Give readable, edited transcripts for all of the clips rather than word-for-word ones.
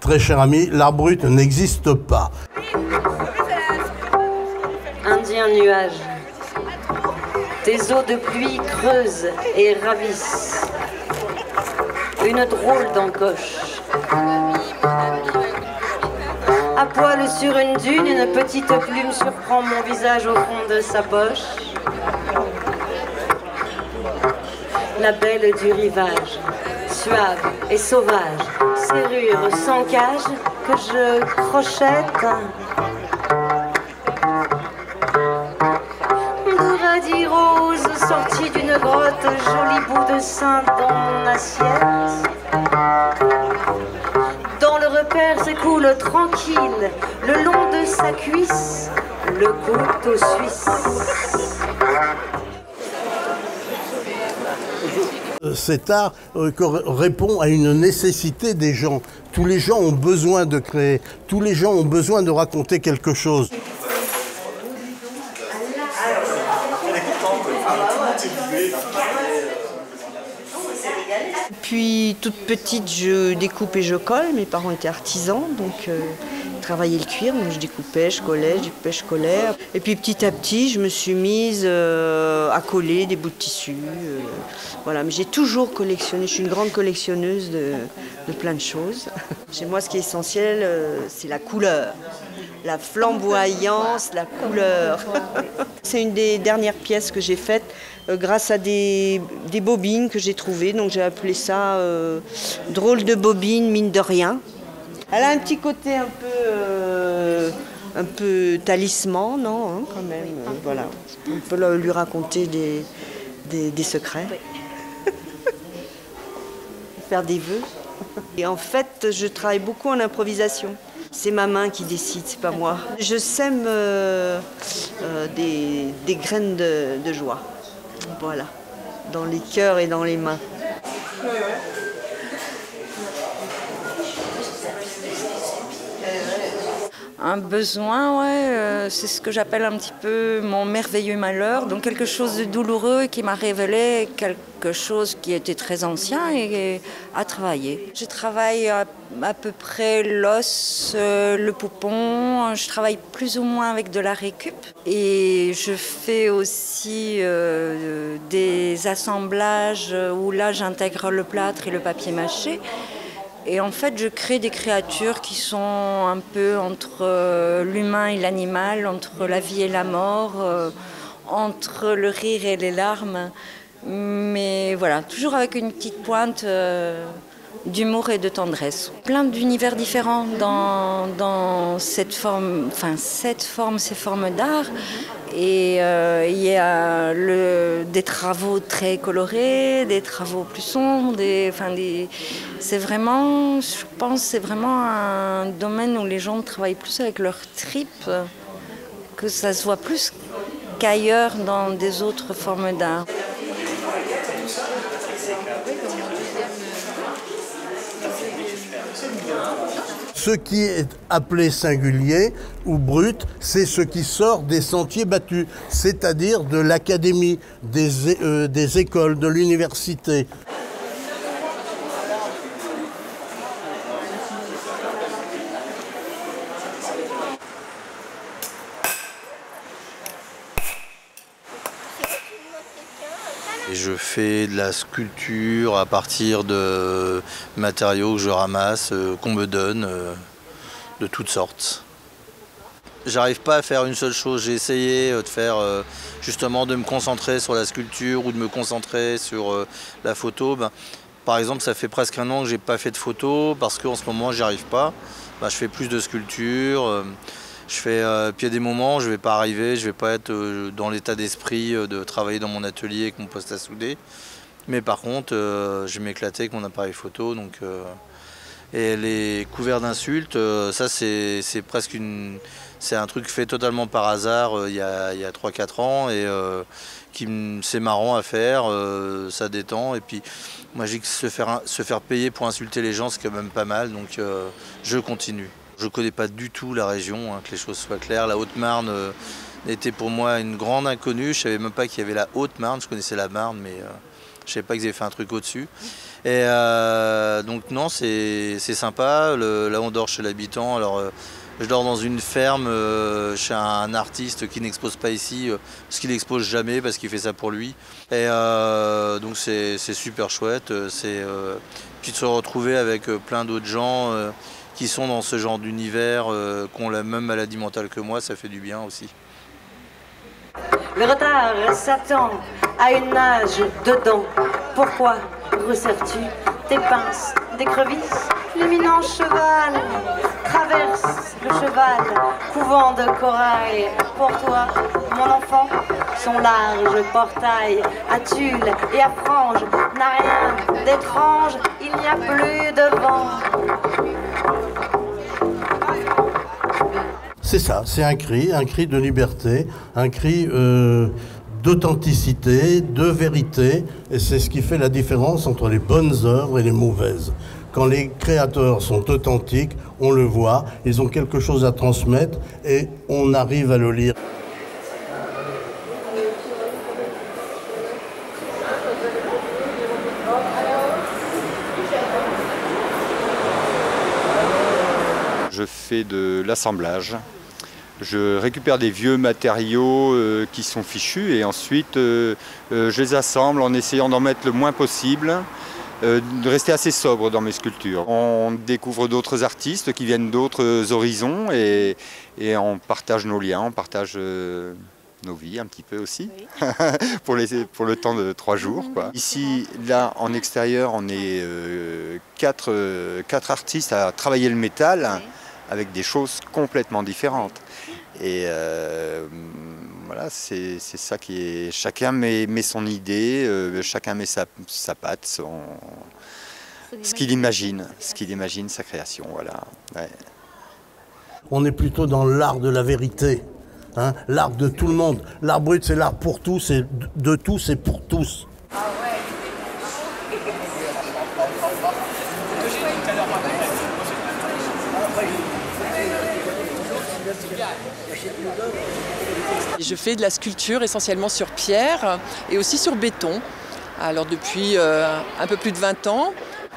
Très cher ami, l'art brut n'existe pas. Indien nuage. Des eaux de pluie creusent et ravissent. Une drôle d'encoche. À poil sur une dune, une petite plume surprend mon visage au fond de sa poche. La belle du rivage, suave et sauvage, serrure sans cage que je crochette. De radis rose sorti d'une grotte, joli bout de sein dans mon assiette. Dans le repère s'écoule tranquille, le long de sa cuisse, le couteau suisse. Cet art répond à une nécessité des gens. Tous les gens ont besoin de créer, tous les gens ont besoin de raconter quelque chose. Depuis toute petite, je découpe et je colle. Mes parents étaient artisans, donc ils travaillaient le cuir. Donc je découpais, je collais, je collais. Et puis petit à petit, je me suis mise à coller des bouts de tissu. Voilà, mais j'ai toujours collectionné. Je suis une grande collectionneuse de plein de choses. Chez moi, ce qui est essentiel, c'est la couleur. La flamboyance, la couleur. C'est une des dernières pièces que j'ai faites grâce à des bobines que j'ai trouvées. Donc j'ai appelé ça drôle de bobine, mine de rien. Elle a un petit côté un peu talisman, non, hein, quand même. Voilà. On peut lui raconter des secrets. Faire des vœux. Et en fait, je travaille beaucoup en improvisation. C'est ma main qui décide, c'est pas moi. Je sème des graines de joie, voilà, dans les cœurs et dans les mains. Un besoin, ouais, c'est ce que j'appelle un petit peu mon merveilleux malheur, donc quelque chose de douloureux qui m'a révélé quelque chose qui était très ancien et à travailler. Je travaille à peu près l'os, le poupon, je travaille plus ou moins avec de la récup et je fais aussi des assemblages où là j'intègre le plâtre et le papier mâché. Et en fait, je crée des créatures qui sont un peu entre l'humain et l'animal, entre la vie et la mort, entre le rire et les larmes. Mais voilà, toujours avec une petite pointe d'humour et de tendresse. Plein d'univers différents dans cette forme, ces formes d'art. Et il y a des travaux très colorés, des travaux plus sombres, c'est vraiment, je pense, c'est vraiment un domaine où les gens travaillent plus avec leur tripes, que ça se voit plus qu'ailleurs dans des autres formes d'art. Ce qui est appelé singulier ou brut, c'est ce qui sort des sentiers battus, c'est-à-dire de l'académie, des écoles, de l'université. Et je fais de la sculpture à partir de matériaux que je ramasse, qu'on me donne, de toutes sortes. J'arrive pas à faire une seule chose. J'ai essayé de faire justement de me concentrer sur la sculpture ou de me concentrer sur la photo. Par exemple, ça fait presque un an que j'ai pas fait de photo parce qu'en ce moment j'y arrive pas. Je fais plus de sculpture. Puis il y a des moments, je ne vais pas arriver, je ne vais pas être dans l'état d'esprit de travailler dans mon atelier avec mon poste à souder. Mais par contre, je vais m'éclater avec mon appareil photo. Et les couverts d'insultes, ça c'est presque c'est un truc fait totalement par hasard il y a 3-4 ans et c'est marrant à faire, ça détend. Et puis moi je dis que se faire payer pour insulter les gens, c'est quand même pas mal, donc je continue. Je ne connais pas du tout la région, que les choses soient claires. La Haute-Marne était pour moi une grande inconnue. Je ne savais même pas qu'il y avait la Haute-Marne. Je connaissais la Marne, mais Je savais pas qu'ils avaient fait un truc au-dessus. Et donc non, c'est sympa. Là, on dort chez l'habitant. Alors, je dors dans une ferme chez un artiste qui n'expose pas ici, parce qu'il n'expose jamais, parce qu'il fait ça pour lui. Et donc c'est super chouette. Puis de se retrouver avec plein d'autres gens qui sont dans ce genre d'univers, qui ont la même maladie mentale que moi, ça fait du bien aussi. Le retard s'attend à une nage dedans. Pourquoi resserres-tu tes pinces d'écrevisse? L'éminent cheval traverse le cheval, couvent de corail. Pour toi, mon enfant, son large portail à tulle et à franges n'a rien d'étrange, il n'y a plus de vent. C'est ça, c'est un cri de liberté, un cri d'authenticité, de vérité, et c'est ce qui fait la différence entre les bonnes œuvres et les mauvaises. Quand les créateurs sont authentiques, on le voit, ils ont quelque chose à transmettre et on arrive à le lire. Je fais de l'assemblage. Je récupère des vieux matériaux qui sont fichus et ensuite je les assemble en essayant d'en mettre le moins possible, de rester assez sobre dans mes sculptures. On découvre d'autres artistes qui viennent d'autres horizons et on partage nos liens, on partage nos vies un petit peu aussi, oui. pour le temps de 3 jours, quoi. Ici, là, en extérieur, on est 4 artistes à travailler le métal, oui. Avec des choses complètement différentes. Et voilà, c'est ça qui est... Chacun met son idée, chacun met sa patte, ce qu'il imagine, sa création, voilà. Ouais. On est plutôt dans l'art de la vérité, hein, l'art de tout le monde. L'art brut, c'est l'art pour tous, et de tous et pour tous. Je fais de la sculpture essentiellement sur pierre et aussi sur béton. Alors depuis un peu plus de 20 ans.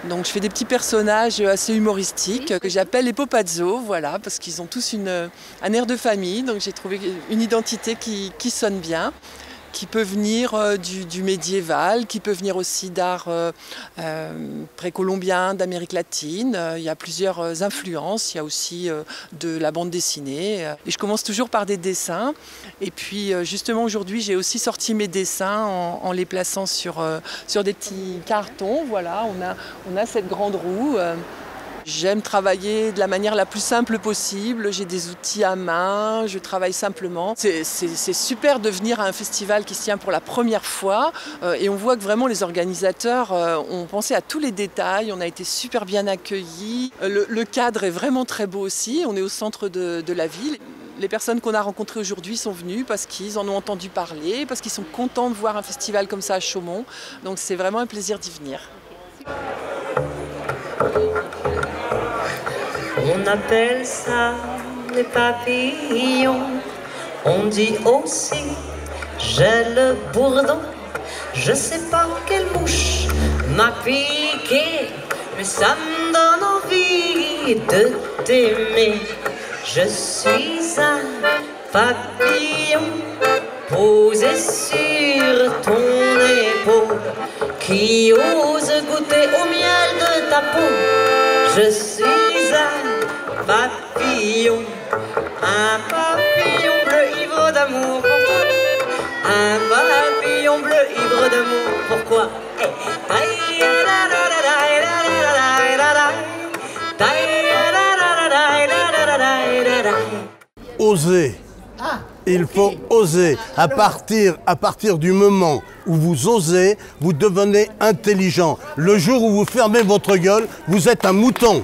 Donc je fais des petits personnages assez humoristiques que j'appelle les Popazzo, voilà, parce qu'ils ont tous un air de famille. Donc j'ai trouvé une identité qui sonne bien, qui peut venir du médiéval, qui peut venir aussi d'art précolombien, d'Amérique latine. Il y a plusieurs influences, il y a aussi de la bande dessinée. Et je commence toujours par des dessins. Et puis justement aujourd'hui, j'ai aussi sorti mes dessins en les plaçant sur des petits cartons. Voilà, on a cette grande roue. J'aime travailler de la manière la plus simple possible, j'ai des outils à main, je travaille simplement. C'est super de venir à un festival qui se tient pour la première fois et on voit que vraiment les organisateurs ont pensé à tous les détails, on a été super bien accueillis. Le cadre est vraiment très beau aussi, on est au centre de la ville. Les personnes qu'on a rencontrées aujourd'hui sont venues parce qu'ils en ont entendu parler, parce qu'ils sont contents de voir un festival comme ça à Chaumont. Donc c'est vraiment un plaisir d'y venir. On appelle ça les papillons, on dit aussi j'ai le bourdon. Je sais pas quelle mouche m'a piqué, mais ça me donne envie de t'aimer. Je suis un papillon posé sur ton épaule, qui ose goûter au miel de ta peau. Je suis un papillon bleu ivre d'amour. Un papillon bleu ivre d'amour. Pourquoi? Oser. Il faut oser. À partir du moment où vous osez, vous devenez intelligent. Le jour où vous fermez votre gueule, vous êtes un mouton.